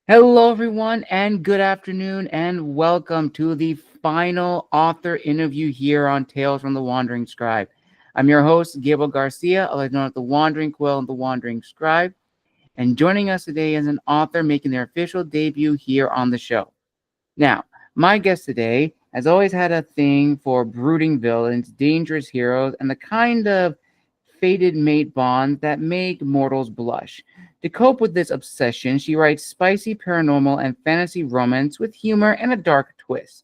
Hello, everyone, and good afternoon, and welcome to the final author interview here on Tales from the Wandering Scribe. I'm your host, Gabriel Garcia, otherwise known as the Wandering Quill and the Wandering Scribe, and joining us today is an author making their official debut here on the show. Now, my guest today has always had a thing for brooding villains, dangerous heroes, and the kind of fated mate bonds that make mortals blush. To cope with this obsession, she writes spicy paranormal and fantasy romance with humor and a dark twist.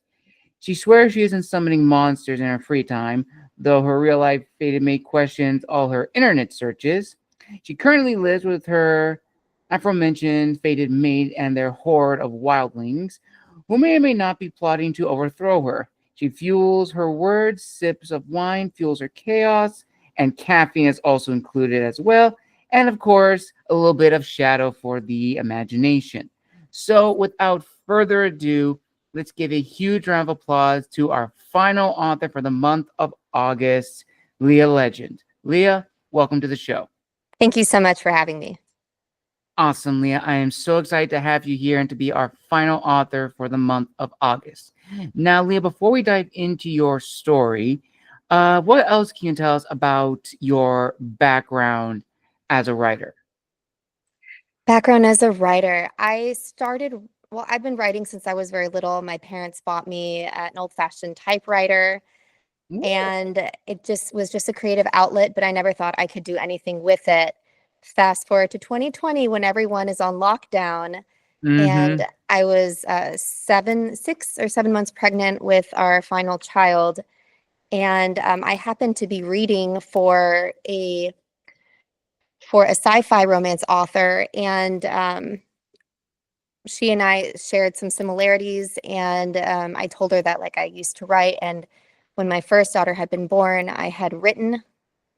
She swears she isn't summoning monsters in her free time, though her real life fated mate questions all her internet searches. She currently lives with her aforementioned fated mate and their horde of wildlings, who may or may not be plotting to overthrow her. She fuels her words, sips of wine fuels her chaos, and caffeine is also included as well. And of course, a little bit of shadow for the imagination. So, without further ado, let's give a huge round of applause to our final author for the month of August, Leah Legend. Leah, welcome to the show. Thank you so much for having me. Awesome, Leah. I am so excited to have you here and to be our final author for the month of August. Now, Leah, before we dive into your story, what else can you tell us about your background as a writer? Background as a writer. I've been writing since I was very little. My parents bought me an old-fashioned typewriter, Ooh. and it just was just a creative outlet, but I never thought I could do anything with it. Fast forward to 2020 when everyone is on lockdown, Mm-hmm. and I was 6 or 7 months pregnant with our final child, and I happened to be reading for a sci-fi romance author, and she and I shared some similarities, and I told her that like I used to write, and when my first daughter had been born, I had written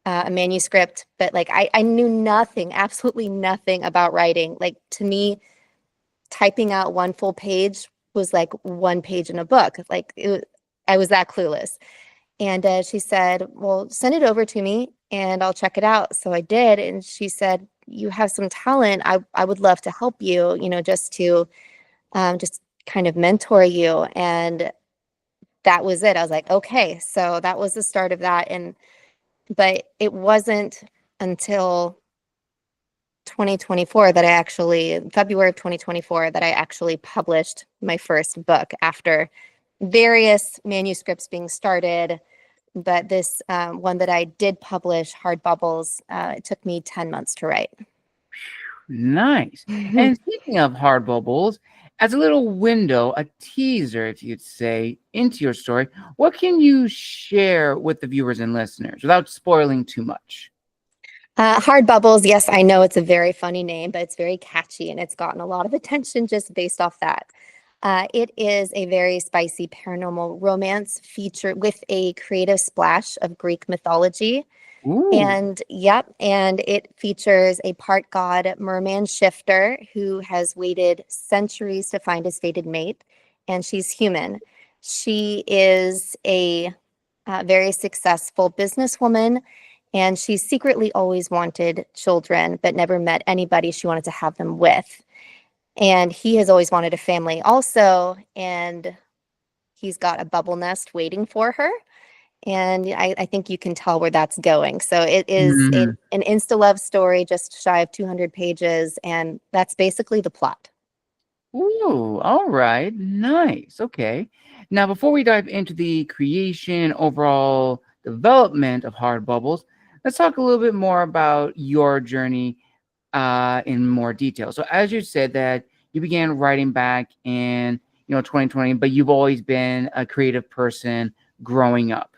a manuscript, but like I knew nothing, absolutely nothing about writing. Like to me, typing out one full page was like one page in a book. I was that clueless. And she said, well, send it over to me and I'll check it out. So I did. And she said, you have some talent. I would love to help you, just to just kind of mentor you. And that was it. I was like, okay. So that was the start of that. But it wasn't until 2024 that February of 2024, that I actually published my first book after various manuscripts being started. But this one that I did publish, Hard Bubbles, it took me 10 months to write. Nice. And speaking of hard bubbles, as a little window, a teaser, if you'd say, into your story, what can you share with the viewers and listeners without spoiling too much? Hard Bubbles, yes, I know it's a very funny name, but it's very catchy and it's gotten a lot of attention just based off that. It is a very spicy paranormal romance featured with a creative splash of Greek mythology. Ooh. And it features a part god merman shifter who has waited centuries to find his fated mate, and she's human. She is a very successful businesswoman, and she secretly always wanted children, but never met anybody she wanted to have them with. And he has always wanted a family also, and he's got a bubble nest waiting for her. And I think you can tell where that's going. So it is Mhm. an insta-love story, just shy of 200 pages, and that's basically the plot. Ooh, all right. Nice. Okay. Now, before we dive into the creation, overall development of Hard Bubbles, let's talk a little bit more about your journey in more detail. So, as you said that you began writing back in 2020, but you've always been a creative person growing up.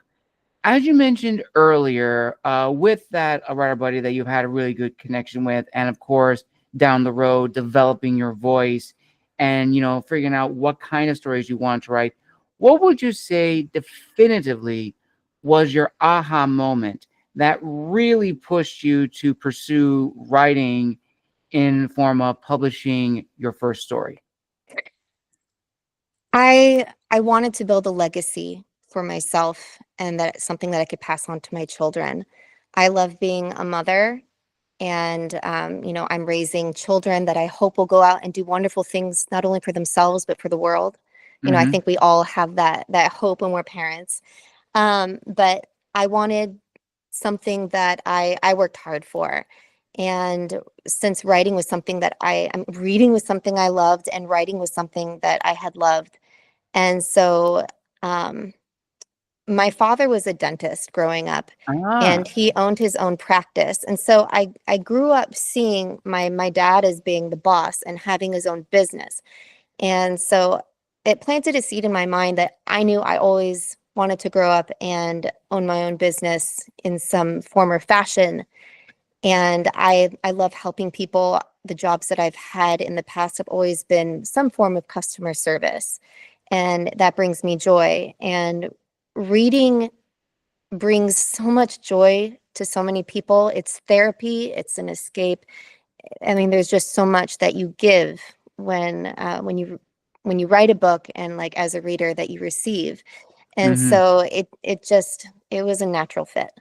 As you mentioned earlier, with that a writer buddy that you've had a really good connection with, and of course down the road developing your voice and figuring out what kind of stories you want to write, what would you say definitively was your aha moment that really pushed you to pursue writing in form of publishing your first story? I wanted to build a legacy for myself, and that it's something that I could pass on to my children. I love being a mother, And, I'm raising children that I hope will go out and do wonderful things, not only for themselves, but for the world. I Mm-hmm. think we all have that hope when we're parents. But I wanted something that I worked hard for. And since writing was something that I'm reading was something I loved, and writing was something that I had loved. And so, um, my father was a dentist growing up, Ah. and he owned his own practice. And so I grew up seeing my dad as being the boss and having his own business. And so it planted a seed in my mind that I knew I always wanted to grow up and own my own business in some form or fashion. And I love helping people. The jobs that I've had in the past have always been some form of customer service, and that brings me joy. And reading brings so much joy to so many people. It's therapy, it's an escape. I mean, there's just so much that you give when you write a book, and like as a reader that you receive. And Mm-hmm. so it was a natural fit.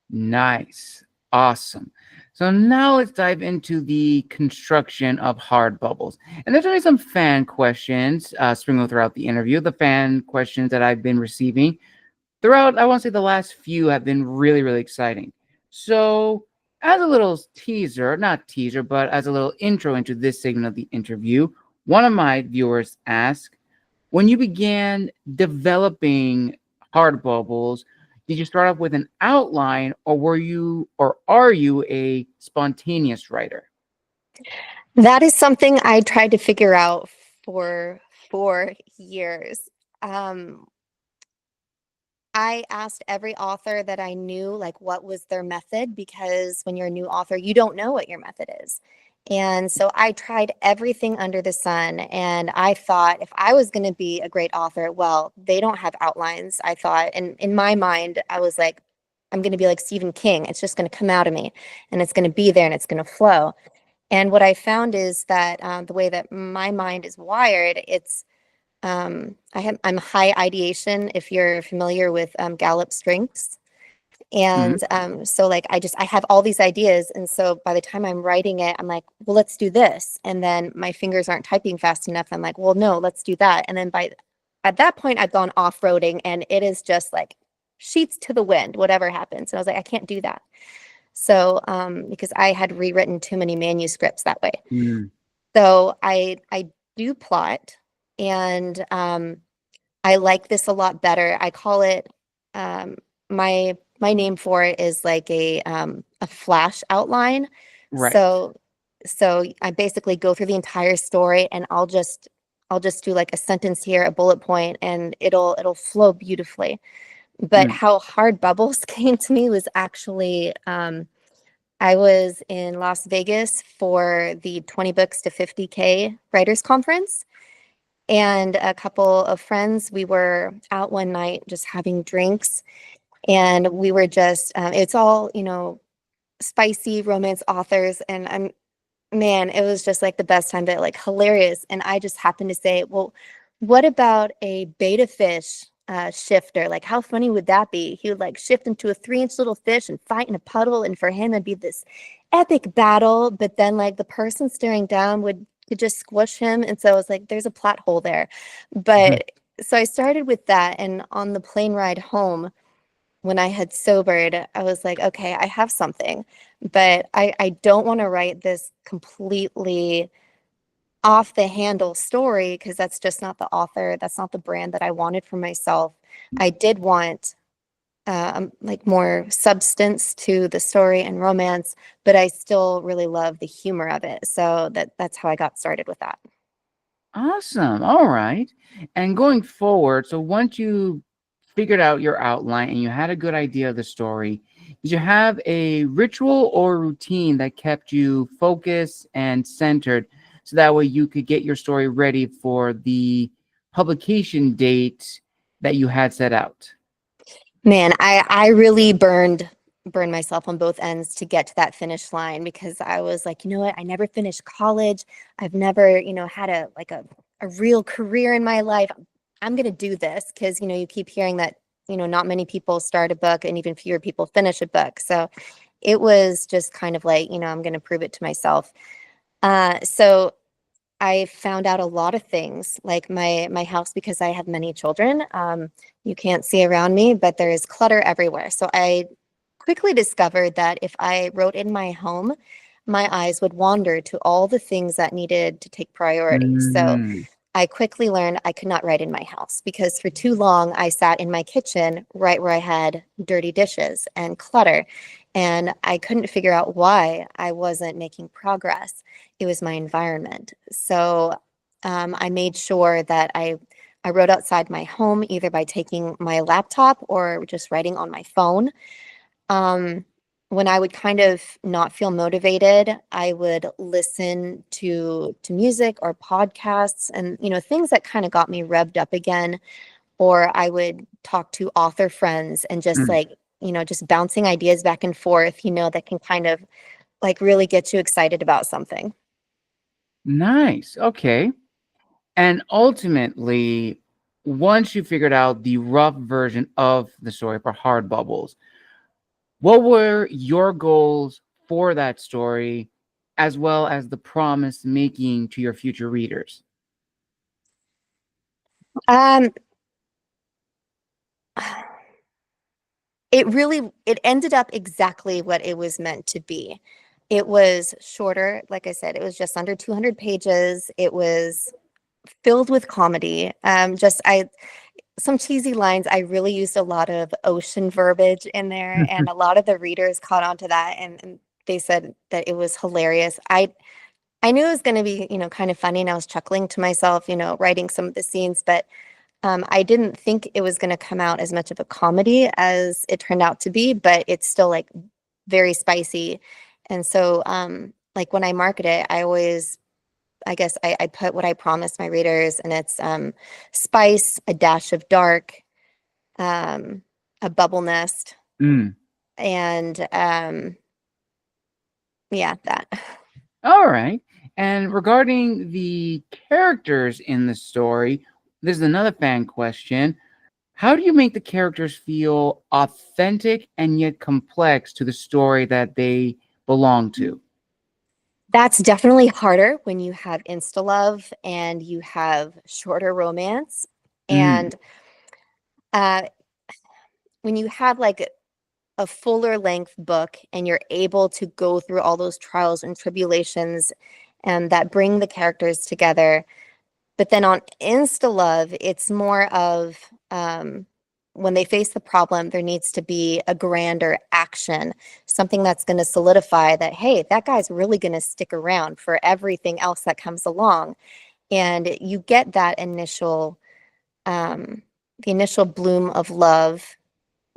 Nice. Awesome. So now let's dive into the construction of hard bubbles. And there's only some fan questions sprinkled throughout the interview. The fan questions that I've been receiving throughout, I want to say the last few have been really, really exciting. So, as a little teaser, not teaser, but as a little intro into this segment of the interview, one of my viewers asked, when you began developing hard bubbles, did you start off with an outline, or are you a spontaneous writer? That is something I tried to figure out for 4 years. Um, I asked every author that I knew, like, what was their method, because when you're a new author, you don't know what your method is. And so I tried everything under the sun. And I thought if I was going to be a great author, well, they don't have outlines. I thought, and in my mind, I was like, I'm going to be like Stephen King. It's just going to come out of me, and it's going to be there, and it's going to flow. And what I found is that the way that my mind is wired, I'm high ideation, if you're familiar with Gallup strengths. Mhm. And so like I have all these ideas. And so by the time I'm writing it, I'm like, well, let's do this. And then my fingers aren't typing fast enough. I'm like, well, no, let's do that. And then at that point, I've gone off-roading, and it is just like sheets to the wind, whatever happens. And I was like, I can't do that. So because I had rewritten too many manuscripts that way. Mm. So I do plot, and I like this a lot better. I call it um, my name for it is like a flash outline. Right. So I basically go through the entire story, and I'll just do like a sentence here, a bullet point, and it'll flow beautifully. But Mm. how hard bubbles came to me was actually I was in Las Vegas for the 20 books to 50K writers conference, and a couple of friends, we were out one night just having drinks, and we were just it's all spicy romance authors, and man, it was just like the best time, but like hilarious. And I just happened to say, well, what about a beta fish shifter? Like, how funny would that be? He would like shift into a 3-inch little fish and fight in a puddle, and for him it'd be this epic battle, but then like the person staring down would could just squish him. And so I was like, there's a plot hole there. Mhm. But so I started with that, and on the plane ride home, when I had sobered, I was like, okay, I have something, but I don't want to write this completely off the handle story, because that's just not the author, that's not the brand that I wanted for myself. I did want like more substance to the story and romance, but I still really love the humor of it. So that's how I got started with that. Awesome. All right. And going forward, so once you figured out your outline and you had a good idea of the story, did you have a ritual or routine that kept you focused and centered so that way you could get your story ready for the publication date that you had set out? Man, I really burned myself on both ends to get to that finish line, because I was like, you know what? I never finished college. I've never, had a real career in my life. I'm gonna do this, because you keep hearing that, not many people start a book and even fewer people finish a book. So it was just kind of like, I'm going to prove it to myself. So I found out a lot of things, like my house, because I have many children. You can't see around me, but there is clutter everywhere. So I quickly discovered that if I wrote in my home, my eyes would wander to all the things that needed to take priority. So Mm. I quickly learned I could not write in my house because for too long I sat in my kitchen right where I had dirty dishes and clutter. And I couldn't figure out why I wasn't making progress. It was my environment. So I made sure that I wrote outside my home either by taking my laptop or just writing on my phone. Um, when I would kind of not feel motivated, I would listen to music or podcasts and things that kind of got me revved up again. Or I would talk to author friends and just Mm. just bouncing ideas back and forth, that can kind of like really get you excited about something. Nice. Okay. And ultimately, once you figured out the rough version of the story for Hard Bubbles, what were your goals for that story, as well as the promise making to your future readers? Um, it ended up exactly what it was meant to be. It was shorter, like I said, it was just under 200 pages. It was filled with comedy. Some cheesy lines. I really used a lot of ocean verbiage in there, and a lot of the readers caught on to that, and they said that it was hilarious. I knew it was going to be, kind of funny, and I was chuckling to myself, writing some of the scenes, but I didn't think it was going to come out as much of a comedy as it turned out to be, but it's still like very spicy. And so, like when I market it, I guess I put what I promised my readers, and it's spice, a dash of dark, um, a bubble nest, Mm. and yeah, that. All right. And regarding the characters in the story, this is another fan question. How do you make the characters feel authentic and yet complex to the story that they belong to? That's definitely harder when you have insta love and you have shorter romance. Mm. And uh, when you have like a fuller length book and you're able to go through all those trials and tribulations and that bring the characters together. But then on insta love, it's more of when they face the problem, there needs to be a grander action, something that's going to solidify that, hey, that guy's really going to stick around for everything else that comes along. And you get that the initial bloom of love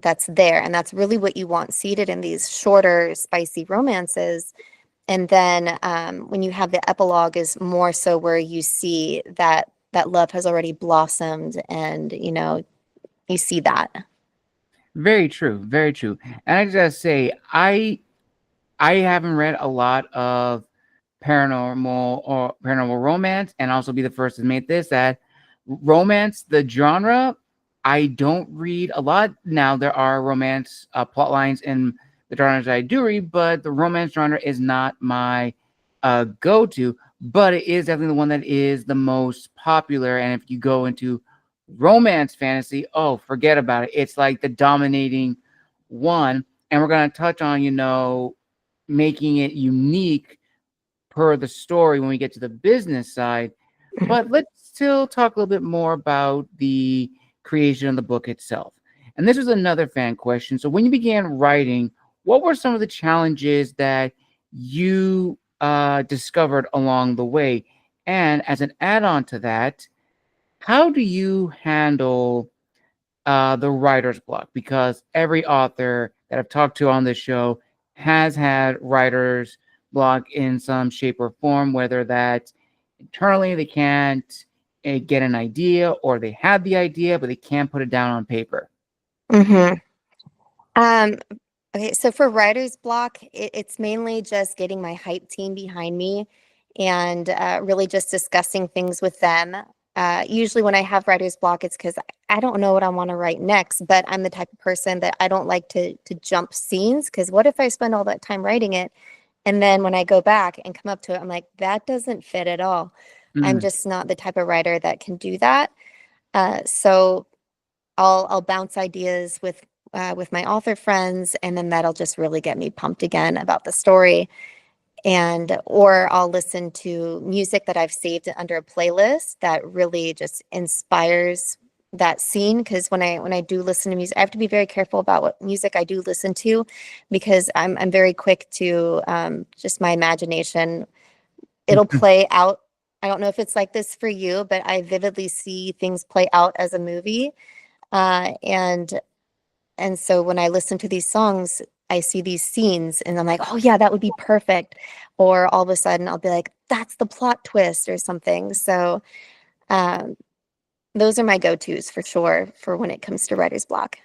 that's there. And that's really what you want seated in these shorter, spicy romances. And then when you have the epilogue is more so where you see that love has already blossomed and, you see that. Very true. Very true. And I just gotta say, I haven't read a lot of paranormal romance, and also be the first to admit this that romance, the genre, I don't read a lot. Now there are romance plot lines in the genres I do read, but the romance genre is not my go-to. But it is definitely the one that is the most popular. And if you go into romance fantasy, oh, forget about it. It's like the dominating one. And we're gonna touch on, making it unique per the story when we get to the business side. But let's still talk a little bit more about the creation of the book itself. And this was another fan question. So when you began writing, what were some of the challenges that you discovered along the way? And as an add-on to that, how do you handle the writer's block? Because every author that I've talked to on this show has had writer's block in some shape or form, whether that internally they can't get an idea, or they have the idea but they can't put it down on paper. Mm-hmm. Um, okay, so for writer's block, it's mainly just getting my hype team behind me and really just discussing things with them. Usually when I have writer's block, it's because I don't know what I want to write next, but I'm the type of person that I don't like to jump scenes, because what if I spend all that time writing it and then when I go back and come up to it, I'm like, that doesn't fit at all. I'm Mm. just not the type of writer that can do that. So I'll bounce ideas with my author friends, and then that'll just really get me pumped again about the story. And or I'll listen to music that I've saved under a playlist that really just inspires that scene. Because when I do listen to music, I have to be very careful about what music I do listen to, because I'm very quick to just my imagination. It'll play out. I don't know if it's like this for you, but I vividly see things play out as a movie. And so when I listen to these songs, I see these scenes and I'm like, oh yeah, that would be perfect. Or all of a sudden I'll be like, that's the plot twist or something. So um, those are my go-tos for sure for when it comes to writer's block.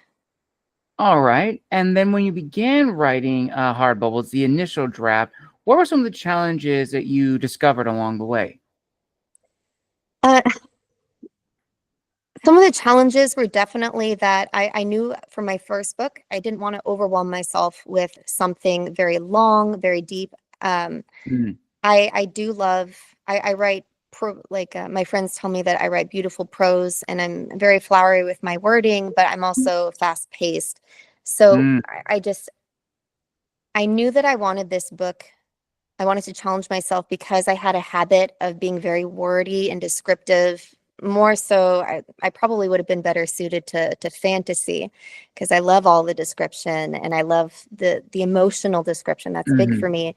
All right. And then when you began writing Hard Bubbles, the initial draft, what were some of the challenges that you discovered along the way? Uh, some of the challenges were definitely that I knew for my first book, I didn't want to overwhelm myself with something very long, very deep. Um, Mm. I do love, I write my friends tell me that I write beautiful prose, and I'm very flowery with my wording, but I'm also fast paced. So Mm. I knew that I wanted this book. I wanted to challenge myself because I had a habit of being very wordy and descriptive. More so, I probably would have been better suited to fantasy, because I love all the description and I love the emotional description. That's big Mhm. for me.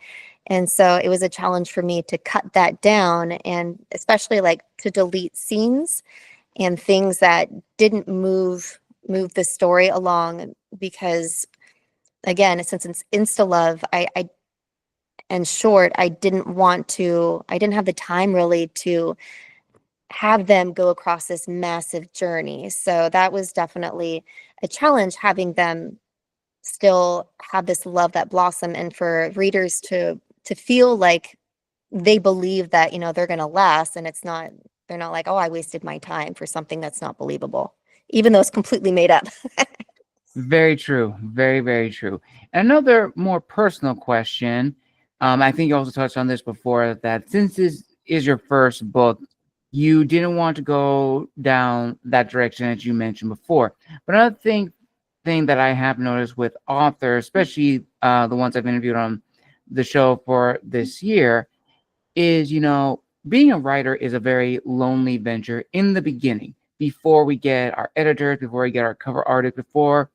And so it was a challenge for me to cut that down, and especially like to delete scenes and things that didn't move the story along, because again, since it's insta love, I and short, I didn't have the time really to have them go across this massive journey. So that was definitely a challenge, having them still have this love that blossom, and for readers to feel like they believe that, they're going to last, and they're not like, oh, I wasted my time for something that's not believable, even though it's completely made up. Very true. Very, very true. Another more personal question. I think you also touched on this before, that since this is your first book, you didn't want to go down that direction as you mentioned before. But another thing that I have noticed with authors, especially the ones I've interviewed on the show for this year, is, being a writer is a very lonely venture in the beginning, before we get our editors, before we get our cover artists, before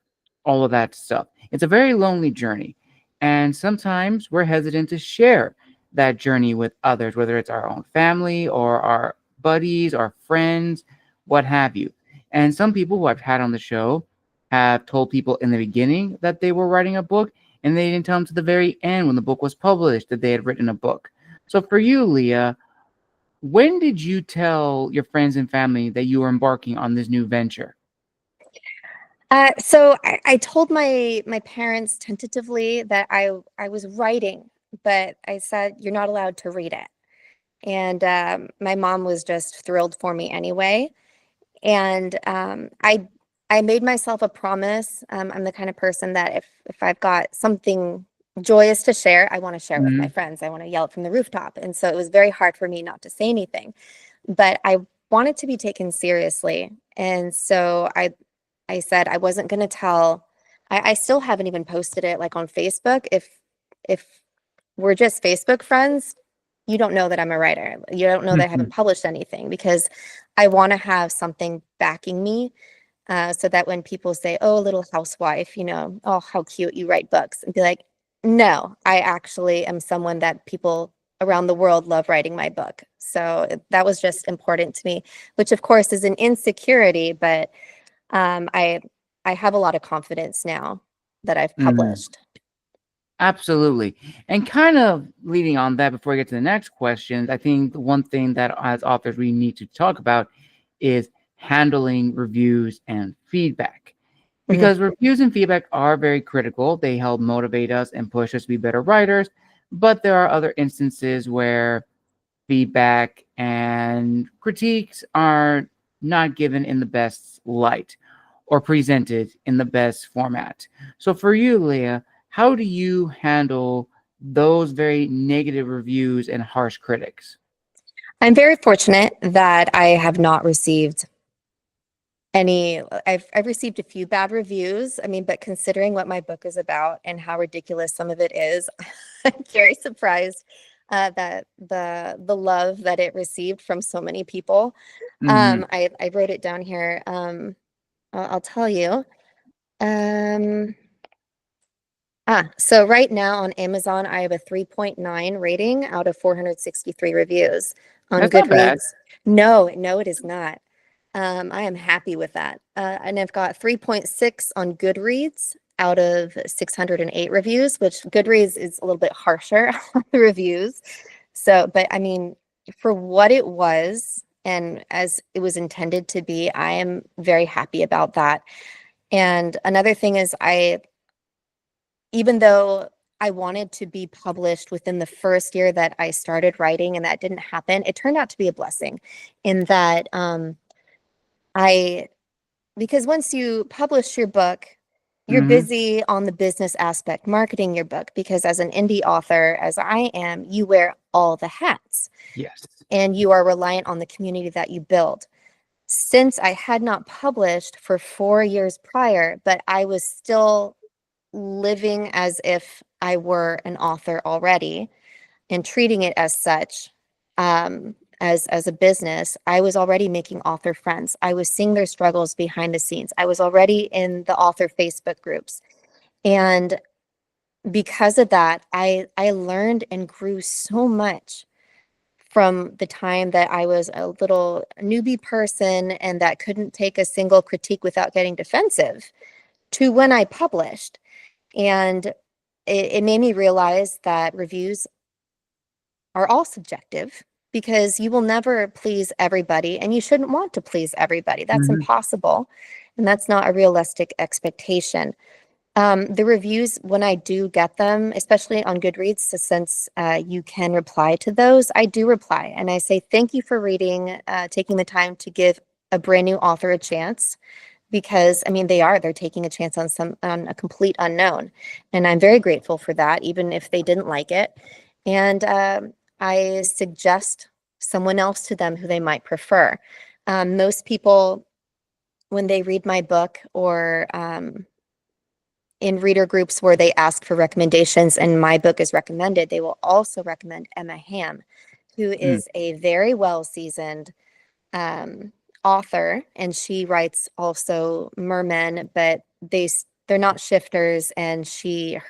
all of that stuff. It's a very lonely journey. And sometimes we're hesitant to share that journey with others, whether it's our own family or our buddies, our friends, what have you. And some people who I've had on the show have told people in the beginning that they were writing a book, and they didn't tell them to the very end when the book was published that they had written a book. So for you, Leah, when did you tell your friends and family that you were embarking on this new venture? So I told my parents tentatively that I was writing, but I said, you're not allowed to read it. And my mom was just thrilled for me anyway. And I made myself a promise. I'm the kind of person that if I've got something joyous to share, I want to share it with my Mhm. friends. I want to yell it from the rooftop. And so it was very hard for me not to say anything, but I wanted to be taken seriously. And so I said I wasn't going to tell. I still haven't even posted it like on Facebook. If we're just Facebook friends, you don't know that I'm a writer. You don't know that I haven't Mhm. published anything, because I want to have something backing me, so that when people say, oh, little housewife, oh, how cute, you write books, and be like, no, I actually am someone that people around the world love writing my book. So that was just important to me, which of course is an insecurity, but um, I I have a lot of confidence now that I've Mhm. published. Absolutely. And kind of leading on that, before we get to the next question, I think the one thing that as authors we need to talk about is handling reviews and feedback. Mhm. Because reviews and feedback are very critical. They help motivate us and push us to be better writers. But there are other instances where feedback and critiques are not given in the best light or presented in the best format. So for you, Leah, how do you handle those very negative reviews and harsh critics? I'm very fortunate that I have not received any. I've received a few bad reviews. I mean, but considering what my book is about and how ridiculous some of it is, I'm very surprised that the love that it received from so many people. Mm-hmm. I wrote it down here. I'll tell you. Um, so right now on Amazon, I have a 3.9 rating out of 463 reviews. On That's not bad. Goodreads, no, it is not. I am happy with that. And I've got 3.6 on Goodreads out of 608 reviews, which Goodreads is a little bit harsher on the reviews. So, but I mean, for what it was and as it was intended to be, I am very happy about that. And another thing is even though I wanted to be published within the first year that I started writing and that didn't happen, it turned out to be a blessing in that I because once you publish your book, you're Mm-hmm. busy on the business aspect, marketing your book, because as an indie author, as I am, you wear all the hats Yes. and you are reliant on the community that you build. Since I had not published for 4 years prior, but I was still living as if I were an author already and treating it as such, as a business, I was already making author friends. I was seeing their struggles behind the scenes. I was already in the author Facebook groups. And because of that, I learned and grew so much from the time that I was a little newbie person and that couldn't take a single critique without getting defensive to when I published. And it made me realize that reviews are all subjective because you will never please everybody and you shouldn't want to please everybody. That's Mm-hmm. impossible. And that's not a realistic expectation. The reviews, when I do get them, especially on Goodreads, so since you can reply to those, I do reply and I say, thank you for reading, taking the time to give a brand new author a chance. Because I mean, they're taking a chance on a complete unknown. And I'm very grateful for that, even if they didn't like it. And I suggest someone else to them who they might prefer. Most people, when they read my book or in reader groups where they ask for recommendations and my book is recommended, they will also recommend Emma Hamm, who is a very well seasoned author, and she writes also mermen, but they're not shifters, and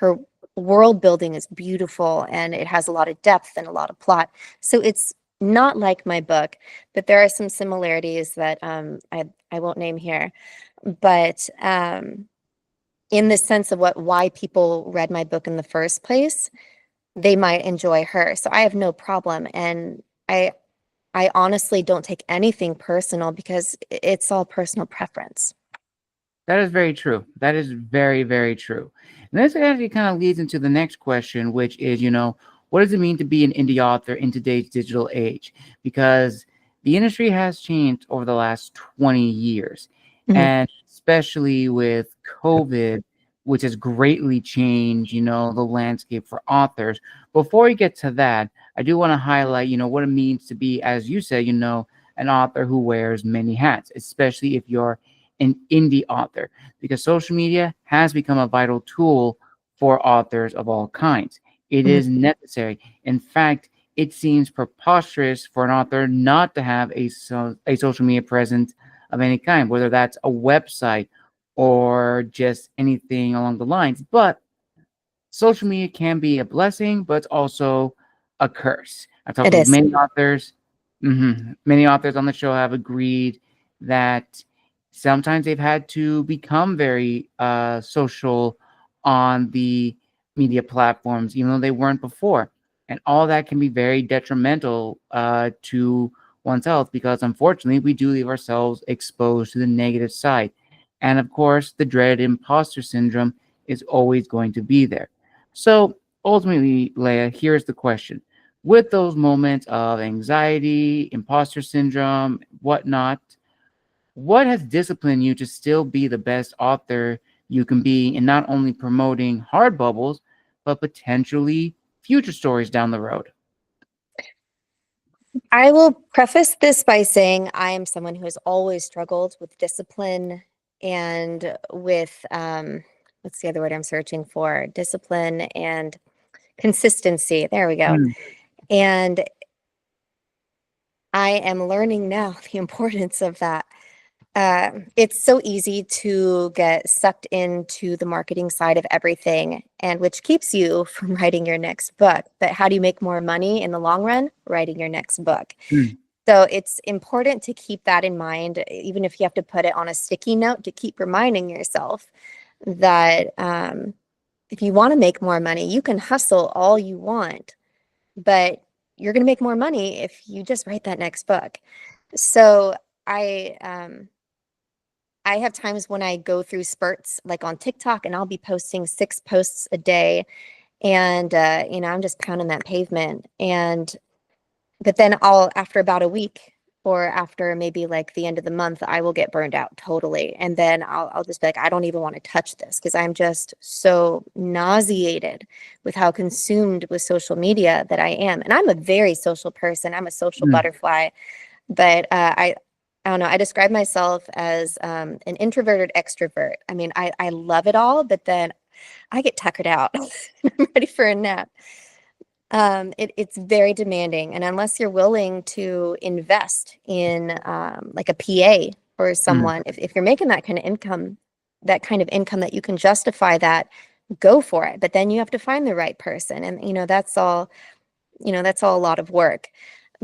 her world building is beautiful and it has a lot of depth and a lot of plot. So it's not like my book, but there are some similarities that I won't name here. But in the sense of why people read my book in the first place, they might enjoy her. So I have no problem. And I honestly don't take anything personal because it's all personal preference. That is very true. That is very, very true. And this actually kind of leads into the next question, which is, what does it mean to be an indie author in today's digital age? Because the industry has changed over the last 20 years, Mhm. and especially with COVID, which has greatly changed, the landscape for authors. Before we get to that, I do want to highlight, what it means to be, as you said, an author who wears many hats, especially if you're an indie author, because social media has become a vital tool for authors of all kinds. It Mhm. is necessary. In fact, it seems preposterous for an author not to have a social media presence of any kind, whether that's a website or just anything along the lines. But social media can be a blessing, but it's also a curse. I've talked It with is. many authors. Many authors on the show have agreed that sometimes they've had to become very social on the media platforms, even though they weren't before. And all that can be very detrimental to one's health because, unfortunately, we do leave ourselves exposed to the negative side. And of course, the dreaded imposter syndrome is always going to be there. So ultimately, Leah, here's the question. with those moments of anxiety, imposter syndrome, whatnot, what has disciplined you to still be the best author you can be in not only promoting hard bubbles, but potentially future stories down the road? I will preface this by saying I am someone who has always struggled with discipline and with what's the other word I'm searching for? Discipline and consistency. There we go. Mm, And I am learning now the importance of that. It's so easy to get sucked into the marketing side of everything, and which keeps you from writing your next book. But how do you make more money in the long run? Writing your next book. mm, So it's important to keep that in mind, even if you have to put it on a sticky note to keep reminding yourself that if you want to make more money, you can hustle all you want, but you're going to make more money if you just write that next book. So I have times when I go through spurts like on TikTok and I'll be posting 6 posts a day and I'm just pounding that pavement. And but then after about a week or after maybe like the end of the month, I will get burned out totally. And then I'll just be like, I don't even want to touch this because I'm just so nauseated with how consumed with social media that I am. And I'm a very social person. I'm a social mm, butterfly, but I don't know. I describe myself as an introverted extrovert. I mean, I love it all, but then I get tuckered out. I'm ready for a nap. It's very demanding, and unless you're willing to invest in like a PA or mm, someone, if you're making that kind of income that you can justify that, go for it. But then you have to find the right person, and that's all a lot of work.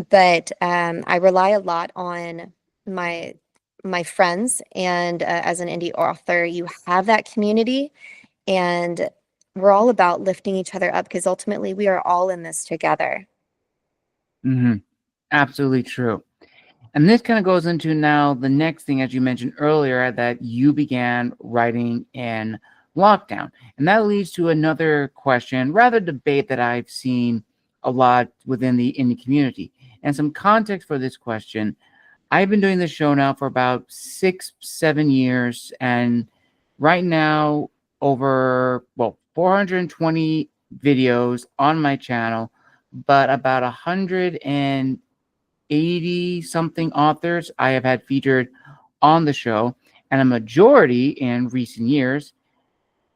But I rely a lot on my my friends, and as an indie author, you have that community, and we're all about lifting each other up because ultimately we are all in this together. mhm. Absolutely true. And this kind of goes into now the next thing, as you mentioned earlier, that you began writing in lockdown. And that leads to another question, rather debate that I've seen a lot within the indie community. And some context for this question: I've been doing this show now for about 6, 7 years. And right now, over, well, 420 videos on my channel, but about 180 something authors I have had featured on the show, and a majority in recent years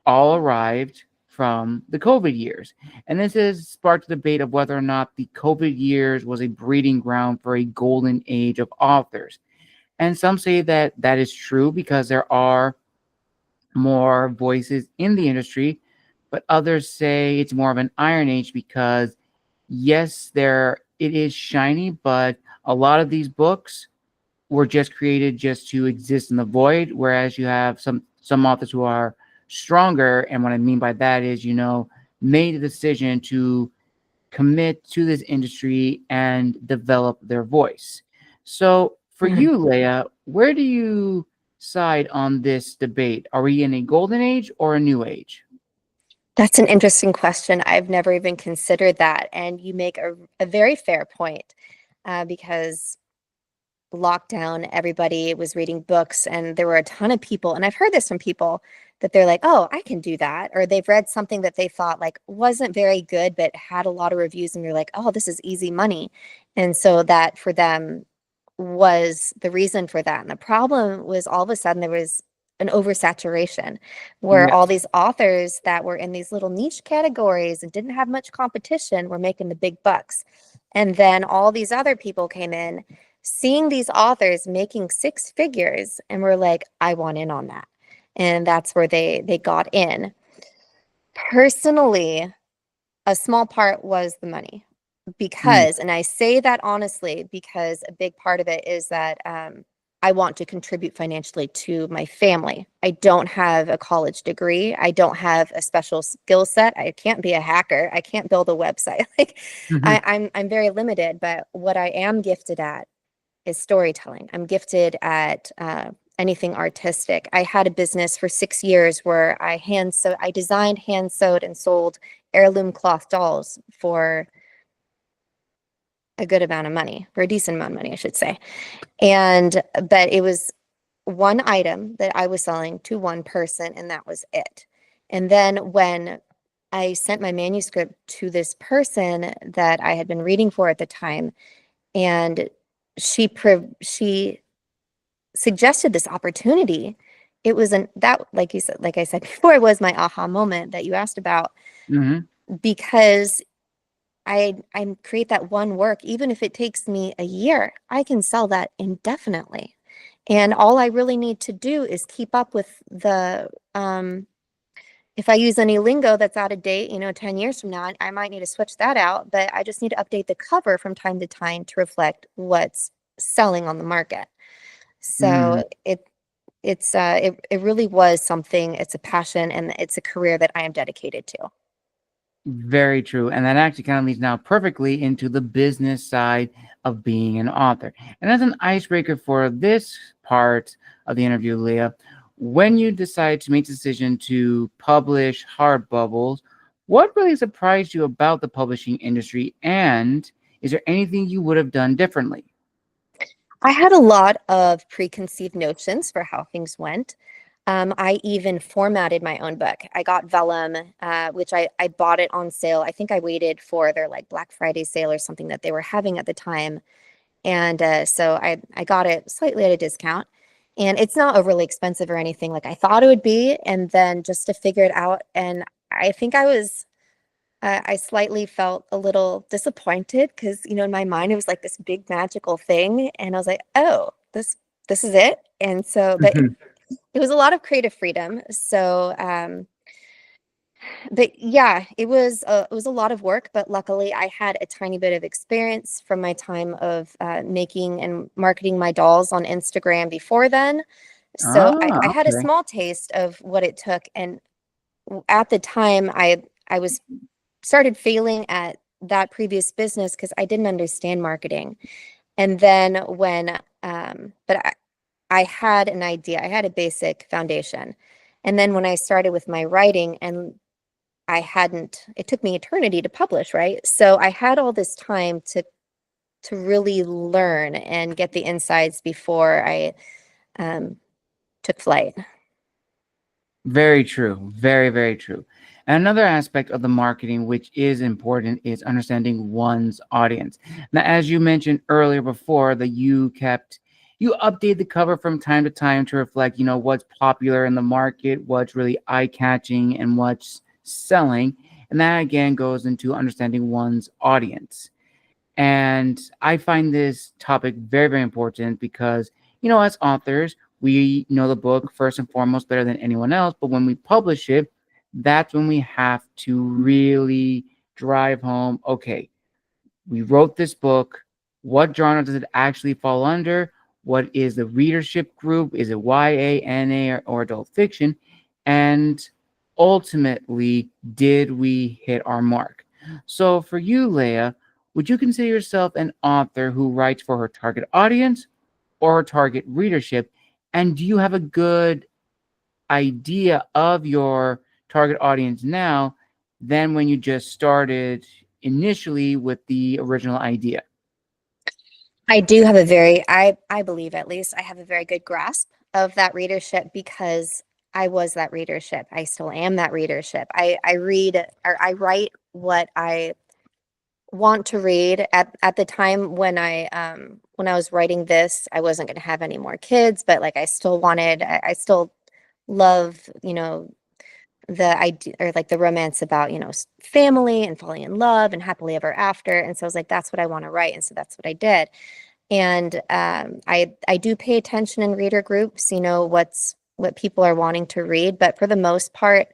all arrived from the COVID years. And this has sparked a debate of whether or not the COVID years was a breeding ground for a golden age of authors. And some say that that is true because there are more voices in the industry, but others say it's more of an iron age because yes, there it is shiny, but a lot of these books were just created just to exist in the void, whereas you have some authors who are stronger. And what I mean by that is, made a decision to commit to this industry and develop their voice. So for Mhm. you, Leah, where do you side on this debate? Are we in a golden age or a new age? That's an interesting question. I've never even considered that. And you make a very fair point because lockdown, everybody was reading books, and there were a ton of people. And I've heard this from people that they're like, oh, I can do that. Or they've read something that they thought like wasn't very good, but had a lot of reviews. And they're like, oh, this is easy money. And so that for them was the reason for that. And the problem was all of a sudden there was an oversaturation where all Yes. these authors that were in these little niche categories and didn't have much competition were making the big bucks. And then all these other people came in seeing these authors making 6 figures and were like, I want in on that. And that's where they got in. Personally, a small part was the money Mm, because, and I say that honestly, because a big part of it is that I want to contribute financially to my family. I don't have a college degree. I don't have a special skill set. I can't be a hacker. I can't build a website. Like mhm, I'm very limited, but what I am gifted at is storytelling. I'm gifted at anything artistic. I had a business for 6 years where I designed, hand sewed, and sold heirloom cloth dolls for a good amount of money, or a decent amount of money, I should say. But it was one item that I was selling to one person, and that was it. And then when I sent my manuscript to this person that I had been reading for at the time, and she suggested this opportunity. It was that, like you said, like I said before, it was my aha moment that you asked about, Mm-hmm. because I create that one work, even if it takes me a year, I can sell that indefinitely. And all I really need to do is keep up with the if I use any lingo that's out of date, 10 years from now, I might need to switch that out, but I just need to update the cover from time to time to reflect what's selling on the market. Mm-hmm. So it really was something. It's a passion, and it's a career that I am dedicated to. Very true. And that actually kind of leads now perfectly into the business side of being an author. And as an icebreaker for this part of the interview, Leah, when you decide to make the decision to publish Hard Bubbles, what really surprised you about the publishing industry? And is there anything you would have done differently? I had a lot of preconceived notions for how things went. I even formatted my own book. I got vellum, which I bought it on sale. I think I waited for their like Black Friday sale or something that they were having at the time. And so I got it slightly at a discount. And it's not overly expensive or anything like I thought it would be. And then just to figure it out. And I think I slightly felt a little disappointed because, in my mind, it was like this big magical thing. And I was like, oh, this is it. And so, but it was a lot of creative freedom. So, but yeah, it was a lot of work, but luckily I had a tiny bit of experience from my time of making and marketing my dolls on Instagram before then. So I had a Okay. small taste of what it took. And at the time I was started failing at that previous business because I didn't understand marketing. And then but I had an idea, I had a basic foundation. And then when I started with my writing, and it took me eternity to publish, right? So I had all this time to really learn and get the insights before I um, took flight. Very true. Very, very true. And another aspect of the marketing, which is important, is understanding one's audience. Now, as you mentioned earlier before, that you update the cover from time to time to reflect, what's popular in the market, what's really eye-catching, and what's selling. And that again goes into understanding one's audience. And I find this topic very, very important because, as authors, we know the book first and foremost better than anyone else. But when we publish it, that's when we have to really drive home, okay, we wrote this book. What genre does it actually fall under? What is the readership group? Is it YA, NA, or adult fiction? And ultimately, did we hit our mark? So, for you, Leah, would you consider yourself an author who writes for her target audience or her target readership? And do you have a good idea of your target audience now than when you just started initially with the original idea? I do have I believe, at least I have a very good grasp of that readership because I was that readership. I still am that readership. I read, or I write what I want to read. At the time when I was writing this, I wasn't going to have any more kids, but like I still love, the idea, or like the romance about, family and falling in love and happily ever after. And so I was like, that's what I want to write. And so that's what I did. And I do pay attention in reader groups, what people are wanting to read. But for the most part,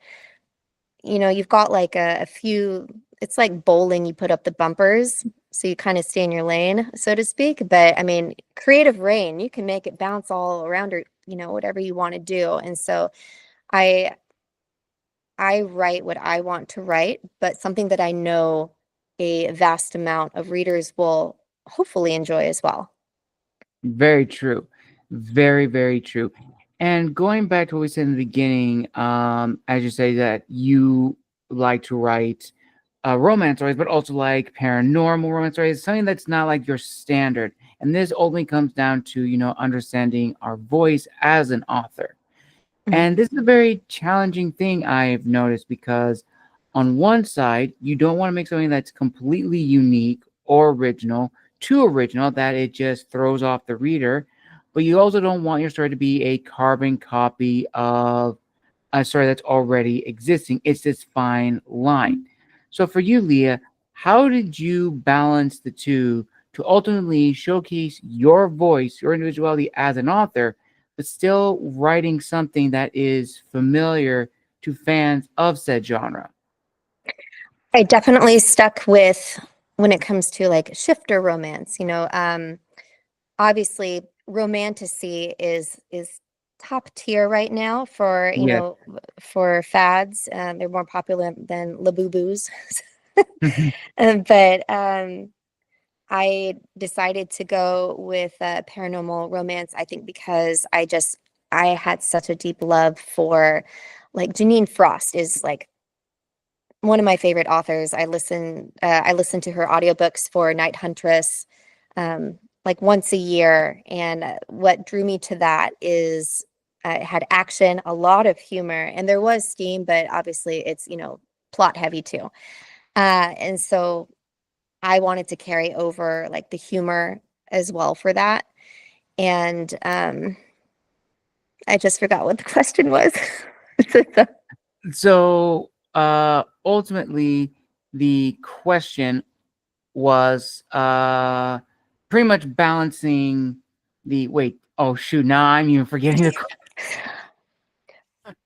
you've got like a few, it's like bowling, you put up the bumpers. So you kind of stay in your lane, so to speak. But I mean, creative rain, you can make it bounce all around, or, whatever you want to do. And so I I write what I want to write, but something that I know a vast amount of readers will hopefully enjoy as well. Very true. Very, very true. And going back to what we said in the beginning, as you say that you like to write romance stories, but also like paranormal romance stories, something that's not like your standard. And this only comes down to, understanding our voice as an author. Mhm. And this is a very challenging thing I've noticed because on one side, you don't want to make something that's completely unique or original, too original that it just throws off the reader. But you also don't want your story to be a carbon copy of a story that's already existing. It's this fine line. So for you, Leah, how did you balance the two to ultimately showcase your voice, your individuality as an author, but still writing something that is familiar to fans of said genre? I definitely stuck with when it comes to like shifter romance, obviously romantasy is top tier right now for, Yes. for fads. They're more popular than Labubu's. But I decided to go with paranormal romance, I think, because I had such a deep love for, like, Janine Frost is like one of my favorite authors. I listen to her audiobooks for Night Huntress, like once a year. And what drew me to that is it had action, a lot of humor, and there was steam, but obviously it's, plot heavy too. And so I wanted to carry over like the humor as well for that. And I just forgot what the question was. So ultimately, the question was pretty much balancing the wait. Oh shoot! Now I'm even forgetting the.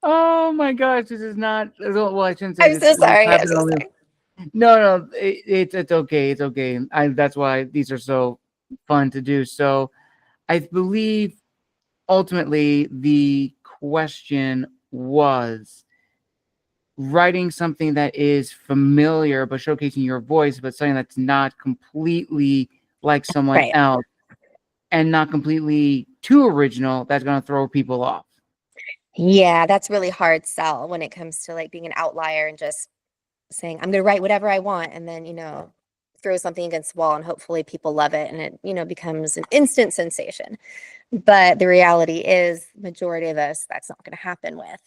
Oh my gosh! This is not. Well, I shouldn't say I'm this. so This sorry. I'm happened so only. sorry. No, no. It's okay. It's okay. That's why these are so fun to do. So I believe ultimately the question was writing something that is familiar but showcasing your voice, but something that's not completely like someone Right. else and not completely too original that's going to throw people off. Yeah, that's really hard sell when it comes to like being an outlier and just saying, I'm going to write whatever I want, and then, throw something against the wall and hopefully people love it and it, becomes an instant sensation. But the reality is, majority of us, that's not going to happen with.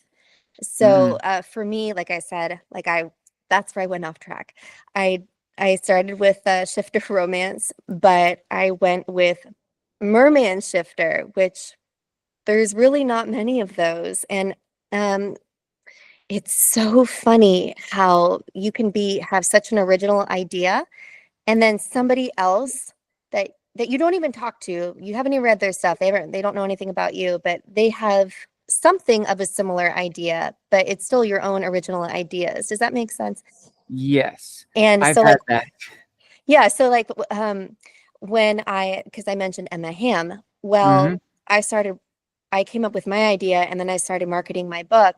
So Mm, for me, like I said, that's where I went off track. I I started with shifter romance, but I went with merman shifter, which there's really not many of those. And um, it's so funny how you can have such an original idea, and then somebody else that you don't even talk to, you haven't even read their stuff, they don't know anything about you, but they have something of a similar idea, but it's still your own original ideas. Does that make sense? yes, And I've so had like, that. yeah, so like when because I mentioned Emma Ham, Hmm. well, I came up with my idea and then I started marketing my book.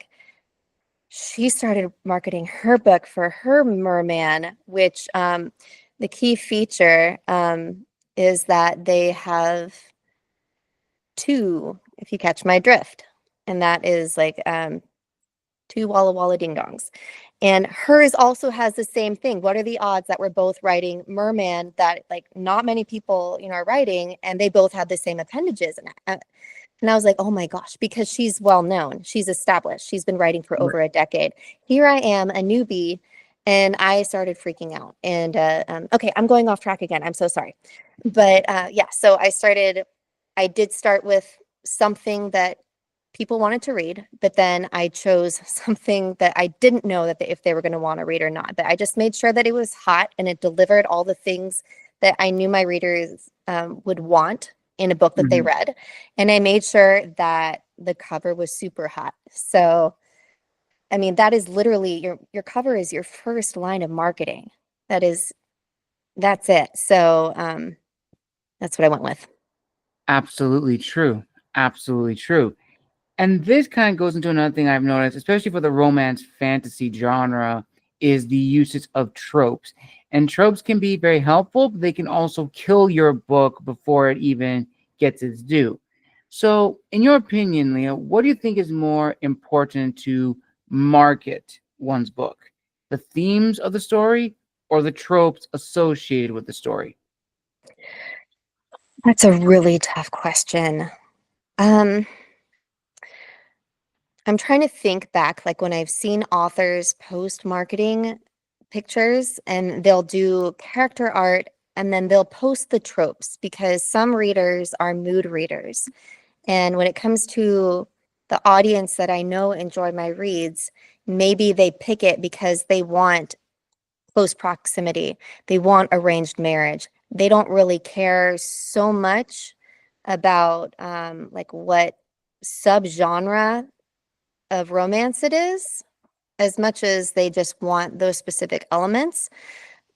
She started marketing her book for her merman, which the key feature is that they have two, if you catch my drift, and that is like two Walla Walla Ding Dongs. And hers also has the same thing. What are the odds that we're both writing merman that like not many people, are writing, and they both have the same appendages? And I was like, oh my gosh, because she's well known, she's established, she's been writing for over a decade. Here I am, a newbie, and I started freaking out. And okay, I'm going off track again. I'm so sorry. But yeah, so I did start with something that people wanted to read, but then I chose something that I didn't know that if they were going to want to read or not. But I just made sure that it was hot and it delivered all the things that I knew my readers would want in a book that they Hmm. read. And I made sure that the cover was super hot. So, I mean, that is literally your cover is your first line of marketing. That's it. So, that's what I went with. Absolutely true. Absolutely true. And this kind of goes into another thing I've noticed, especially for the romance fantasy genre, is the usage of tropes. And tropes can be very helpful, but they can also kill your book before it even gets its due. So, in your opinion, Leah, what do you think is more important to market one's book? The themes of the story or the tropes associated with the story? That's a really tough question. Um, I'm trying to think back, like when I've seen authors post marketing pictures and they'll do character art and then they'll post the tropes because some readers are mood readers. And when it comes to the audience that I know enjoy my reads, maybe they pick it because they want close proximity. They want arranged marriage. They don't really care so much about like what subgenre of romance it is, as much as they just want those specific elements.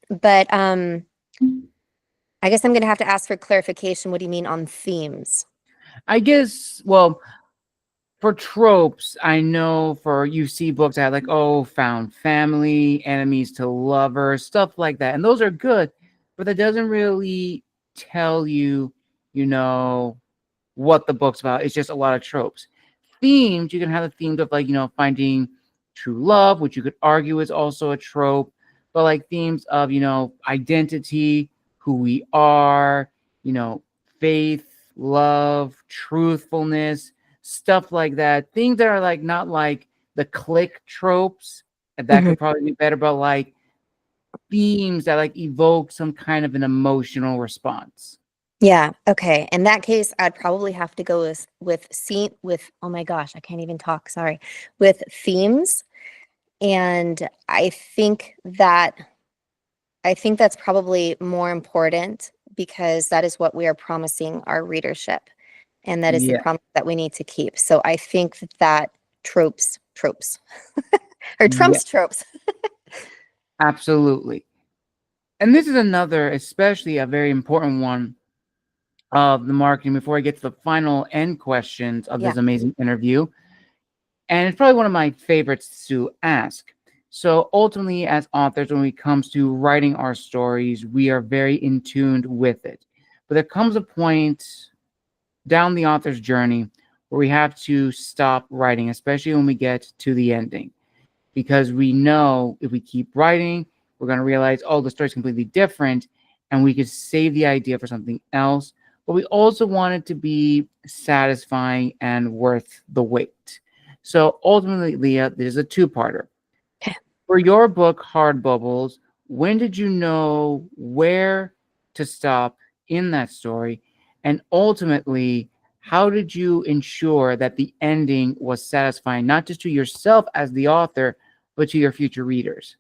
But I guess I'm going to have to ask for clarification. What do you mean on themes? I guess, well, for tropes, I know for you see books that have like, oh, found family, enemies to lovers, stuff like that. And those are good, but that doesn't really tell you, you know, what the book's about. It's just a lot of tropes. Themes, you can have the themes of like, finding true love, which you could argue is also a trope, but like themes of, identity, who we are, you know, faith, love, truthfulness, stuff like that. Things that are like not like the click tropes, and that Mhm. could probably be better, but like themes that like evoke some kind of an emotional response. Yeah. Okay. In that case, I'd probably have to go with oh my gosh, I can't even talk. Sorry. With themes, and I think that's probably more important because that is what we are promising our readership, and that is the Yeah, promise that we need to keep. So I think that tropes or yeah, trumps tropes. absolutely. And this is another, especially a very important one of the marketing before I get to the final end questions of Yeah. this amazing interview. And it's probably one of my favorites to ask. So ultimately, as authors, when it comes to writing our stories, we are very in tuned with it. But there comes a point down the author's journey where we have to stop writing, especially when we get to the ending, because we know if we keep writing, we're going to realize, oh, the story's completely different, and we could save the idea for something else. But we also want it to be satisfying and worth the wait. So ultimately, Leah, this is a two-parter. Okay. For your book, Hard Bubbles, when did you know where to stop in that story? And ultimately, how did you ensure that the ending was satisfying, not just to yourself as the author, but to your future readers?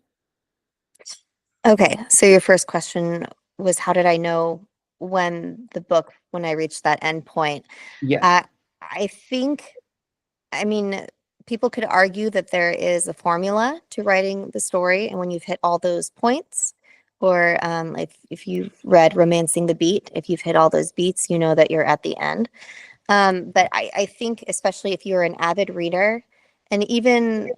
Okay. So your first question was, how did I know when I reached that end point? Yes. Uh, I think, I mean, people could argue that there is a formula to writing the story, and when you've hit all those points, or if you've read Romancing the Beat, if you've hit all those beats, you know that you're at the end. But I think, especially if you're an avid reader, and even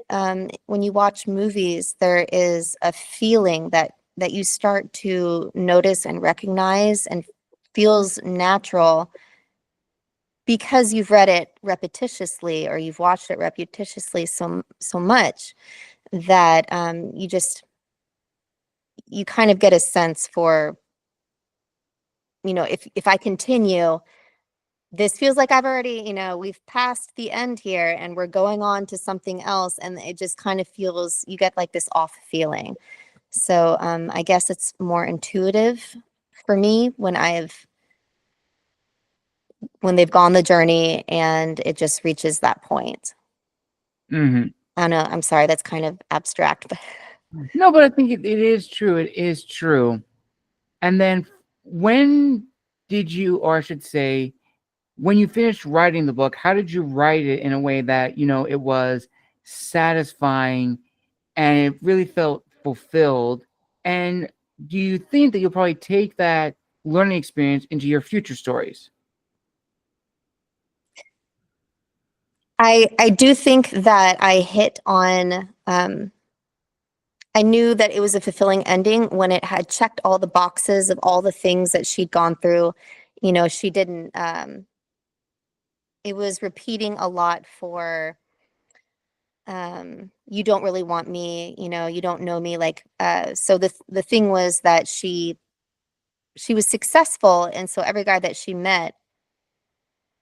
when you watch movies, there is a feeling that you start to notice and recognize and feels natural because you've read it repetitiously or you've watched it repetitiously so much that you kind of get a sense for, if I continue, this feels like I've already, we've passed the end here and we're going on to something else, and it just kind of feels, you get like this off feeling. So I guess it's more intuitive for me when they've gone the journey and it just reaches that point. Hmm. I don't know. I'm sorry, that's kind of abstract, but No, but I think it is true. It is true. And then when did you, or I should say, when you finished writing the book, how did you write it in a way that, it was satisfying and it really felt fulfilled? And do you think that you'll probably take that learning experience into your future stories? I do think that I hit on. I knew that it was a fulfilling ending when it had checked all the boxes of all the things that she'd gone through. She didn't. It was repeating a lot for you don't really want me, you don't know me. Like, so the thing was that she was successful, and so every guy that she met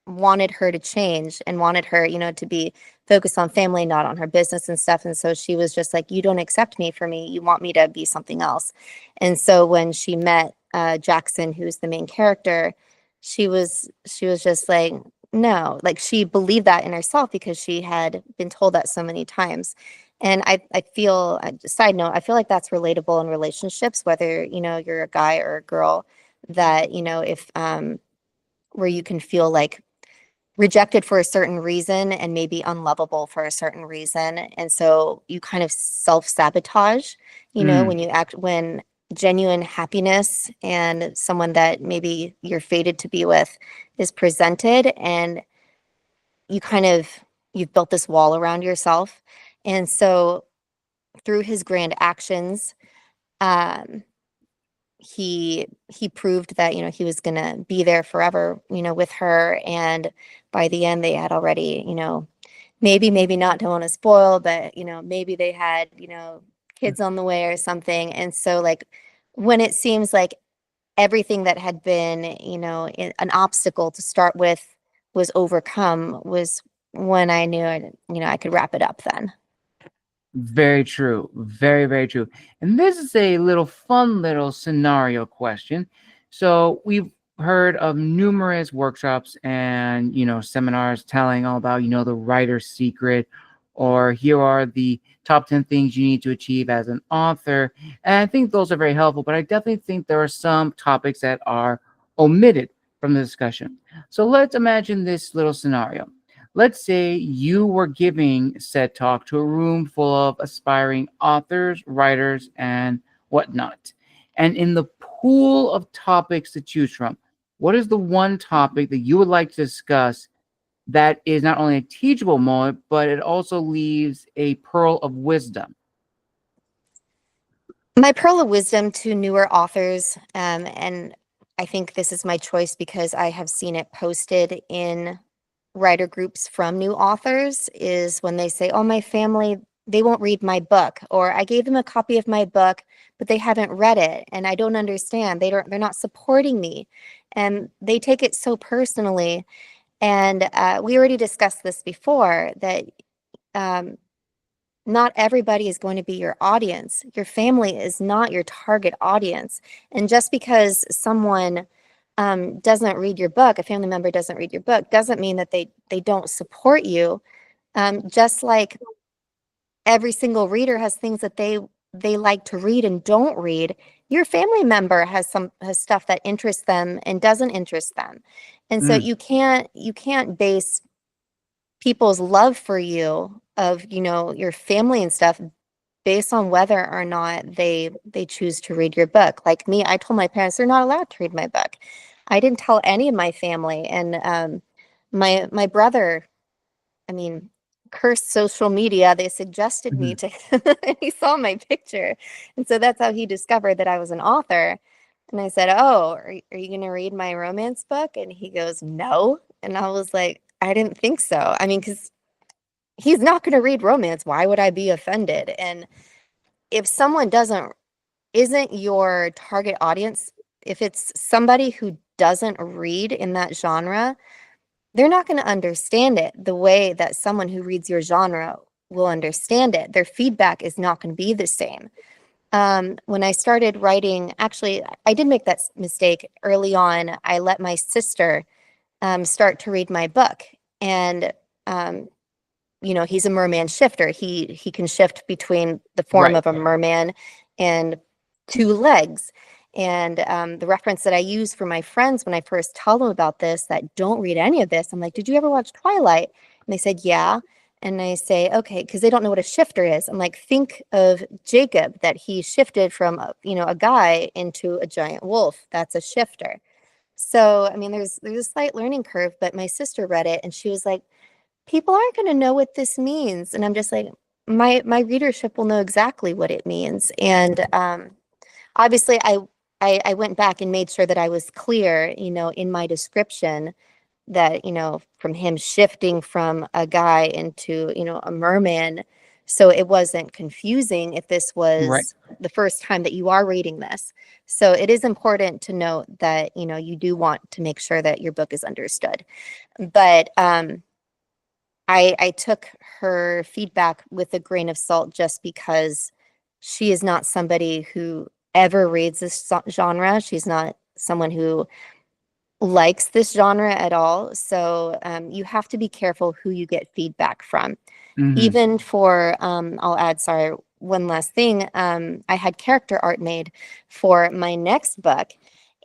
wanted her to change and wanted her, to be focused on family, not on her business and stuff. And so she was just like, you don't accept me for me. You want me to be something else. And so when she met Jackson, who's the main character, she was just like, no, like she believed that in herself because she had been told that so many times. And I feel, side note, I feel like that's relatable in relationships, whether, you're a guy or a girl, that, if, where you can feel like rejected for a certain reason and maybe unlovable for a certain reason. And so you kind of self-sabotage, Mm. when genuine happiness and someone that maybe you're fated to be with is presented, and you've built this wall around yourself. And so through his grand actions, um, he proved that he was going to be there forever with her. And by the end they had already, maybe not, don't want to spoil, but maybe they had kids on the way or something. And so like when it seems like everything that had been an obstacle to start with was overcome, was when I knew I could wrap it up then. Very true. Very, very true. And this is a little fun little scenario question. So we've heard of numerous workshops and, seminars telling all about, the writer's secret, or here are the top 10 things you need to achieve as an author. And I think those are very helpful, but I definitely think there are some topics that are omitted from the discussion. So let's imagine this little scenario. Let's say you were giving said talk to a room full of aspiring authors, writers, and whatnot. And in the pool of topics to choose from, what is the one topic that you would like to discuss that is not only a teachable moment, but it also leaves a pearl of wisdom? My pearl of wisdom to newer authors, and I think this is my choice because I have seen it posted in writer groups from new authors, is when they say, oh, my family, they won't read my book, or I gave them a copy of my book, but they haven't read it, and I don't understand. They're not supporting me, and they take it so personally. And we already discussed this before, that um, not everybody is going to be your audience. Your family is not your target audience. And just because someone doesn't read your book, a family member doesn't read your book, doesn't mean that they don't support you. Just like every single reader has things that they like to read and don't read, your family member has stuff that interests them and doesn't interest them. And so Mm, you can't base people's love for you, of your family and stuff, based on whether or not they choose to read your book. Like me, I told my parents they're not allowed to read my book. I didn't tell any of my family. And my brother, I mean, cursed social media. They suggested me mhm. to, and he saw my picture, and so that's how he discovered that I was an author. And I said, oh, are you going to read my romance book? And he goes, no. And I was like, I didn't think so. I mean, because he's not going to read romance. Why would I be offended? And if someone isn't your target audience, if it's somebody who doesn't read in that genre, they're not going to understand it the way that someone who reads your genre will understand it. Their feedback is not going to be the same. When I started writing, actually, I did make that mistake early on. I let my sister start to read my book, and um, he's a merman shifter. He can shift between the form Right. of a merman and two legs. And the reference that I use for my friends when I first tell them about this, that don't read any of this, I'm like, did you ever watch Twilight? And they said, yeah. And I say, okay, because they don't know what a shifter is. I'm like, think of Jacob, that he shifted from a guy into a giant wolf. That's a shifter. So I mean, there's a slight learning curve, but my sister read it and she was like, people aren't going to know what this means. And I'm just like, my readership will know exactly what it means. And obviously I went back and made sure that I was clear, in my description, that, from him shifting from a guy into, a merman. So it wasn't confusing if this Right. was the first time that you are reading this. So it is important to note that, you do want to make sure that your book is understood. But I took her feedback with a grain of salt just because she is not somebody who ever reads this genre. She's not someone who likes this genre at all. So you have to be careful who you get feedback from. Hmm. Even for, I'll add, sorry, one last thing. I had character art made for my next book.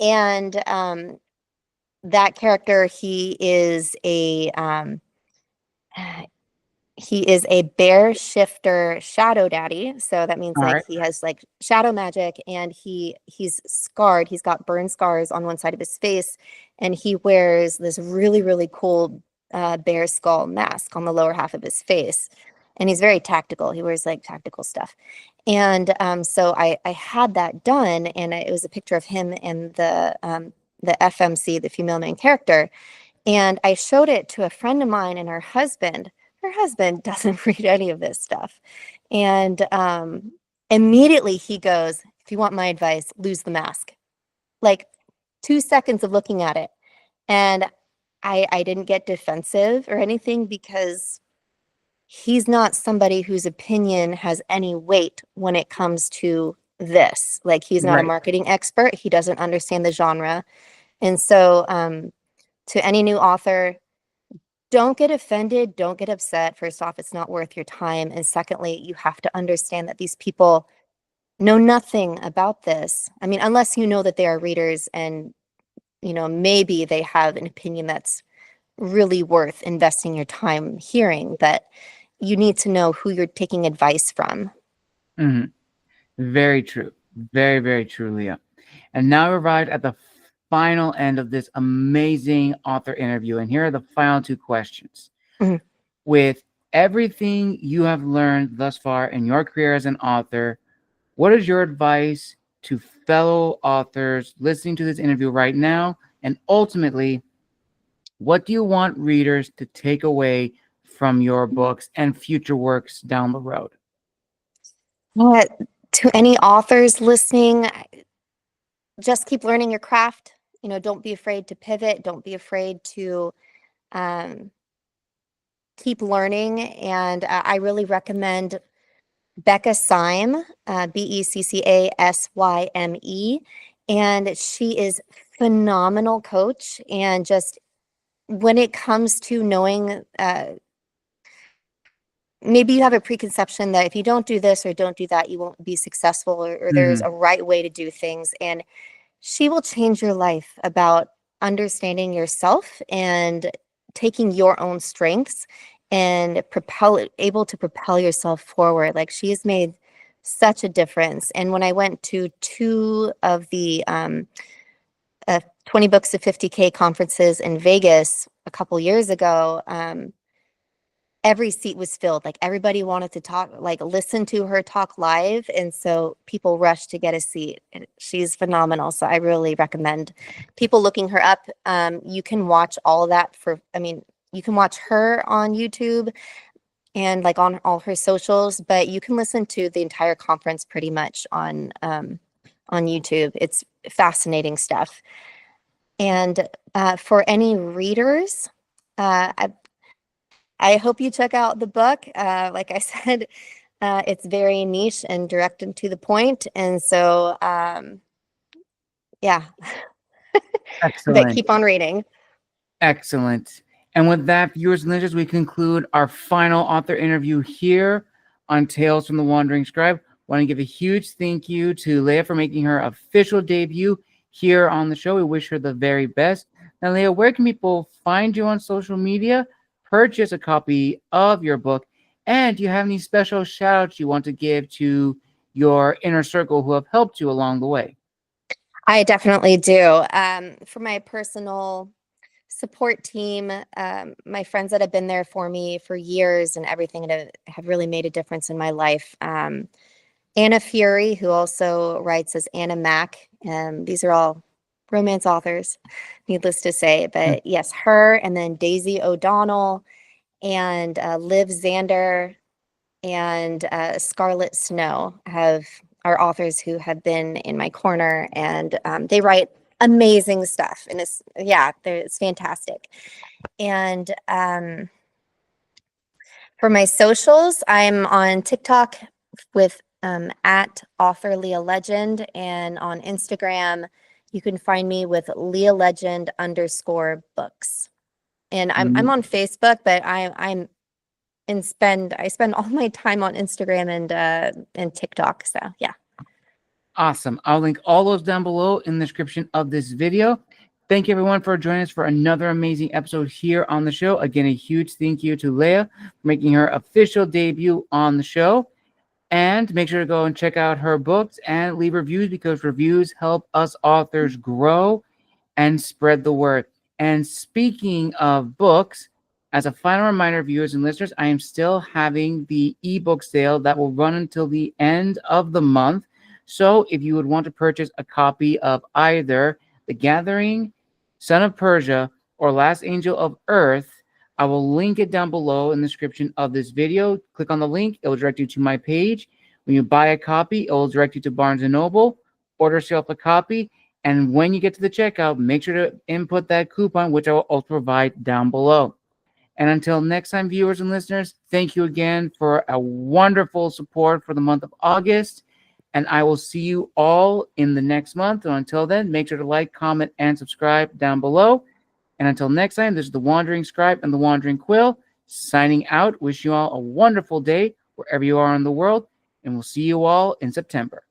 And that character, he is a bear shifter shadow daddy. So that means All like right. he has like shadow magic, and he's scarred. He's got burn scars on one side of his face, and he wears this really, really cool bear skull mask on the lower half of his face. And he's very tactical. He wears like tactical stuff. And so I had that done, and it was a picture of him and the FMC, the female main character. And I showed it to a friend of mine and her husband. Her husband doesn't read any of this stuff. And immediately he goes, "If you want my advice, lose the mask." Like 2 seconds of looking at it. And I didn't get defensive or anything, because he's not somebody whose opinion has any weight when it comes to this. Like, he's not a Right. marketing expert. He doesn't understand the genre. And so to any new author, don't get offended, don't get upset. First off, it's not worth your time. And secondly, you have to understand that these people know nothing about this. I mean, unless you know that they are readers and, maybe they have an opinion that's really worth investing your time hearing, but you need to know who you're taking advice from. Hmm. Very true. Very, very true, Leah. And now we arrived at the final end of this amazing author interview. And here are the final two questions. Mhm. With everything you have learned thus far in your career as an author, what is your advice to fellow authors listening to this interview right now? And ultimately, what do you want readers to take away from your books and future works down the road? But to any authors listening, just keep learning your craft. Don't be afraid to pivot. Don't be afraid to um, keep learning. And I really recommend Becca Syme, Beccasyme. And she is phenomenal coach. And just when it comes to knowing, maybe you have a preconception that if you don't do this or don't do that, you won't be successful, or there's Hmm. a right way to do things. And she will change your life about understanding yourself and taking your own strengths and able to propel yourself forward. Like, she has made such a difference. And when I went to two of the 20 books to 50K conferences in Vegas a couple years ago, every seat was filled. Like, everybody wanted to talk, like, listen to her talk live. And so people rushed to get a seat. And she's phenomenal. So I really recommend people looking her up. You can watch all of that you can watch her on YouTube and like on all her socials, but you can listen to the entire conference pretty much on YouTube. It's fascinating stuff. And for any readers, I hope you check out the book. Like I said, it's very niche and direct and to the point. And so, yeah, but Excellent. keep on reading. Excellent. And with that, viewers and listeners, we conclude our final author interview here on Tales from the Wandering Scribe. Want to give a huge thank you to Leah for making her official debut here on the show. We wish her the very best. Now, Leah, where can people find you on social media, purchase a copy of your book, and do you have any special shout outs you want to give to your inner circle who have helped you along the way? I definitely do. For my personal support team, my friends that have been there for me for years and everything, and have really made a difference in my life. Anna Fury, who also writes as Anna Mac. These are all romance authors, needless to say. But yes, her, and then Daisy O'Donnell, and Liv Zander, and Scarlett Snow are authors who have been in my corner, and they write amazing stuff, and it's fantastic. And for my socials, I'm on TikTok with at author Leah Legend, and on Instagram you can find me with Leah Legend _books. And I'm on Facebook, but I spend all my time on Instagram and TikTok. So yeah. Awesome. I'll link all those down below in the description of this video. Thank you everyone for joining us for another amazing episode here on the show. Again, a huge thank you to Leah for making her official debut on the show. And make sure to go and check out her books and leave reviews, because reviews help us authors grow and spread the word. And speaking of books, as a final reminder, viewers and listeners, I am still having the ebook sale that will run until the end of the month. So if you would want to purchase a copy of either The Gathering, Son of Persia, or Last Angel of Earth, I will link it down below in the description of this video. Click on the link. It will direct you to my page. When you buy a copy, it will direct you to Barnes & Noble. Order yourself a copy. And when you get to the checkout, make sure to input that coupon, which I will also provide down below. And until next time, viewers and listeners, thank you again for a wonderful support for the month of August. And I will see you all in the next month. And until then, make sure to like, comment, and subscribe down below. And until next time, this is the Wandering Scribe and the Wandering Quill signing out. Wish you all a wonderful day wherever you are in the world. And we'll see you all in September.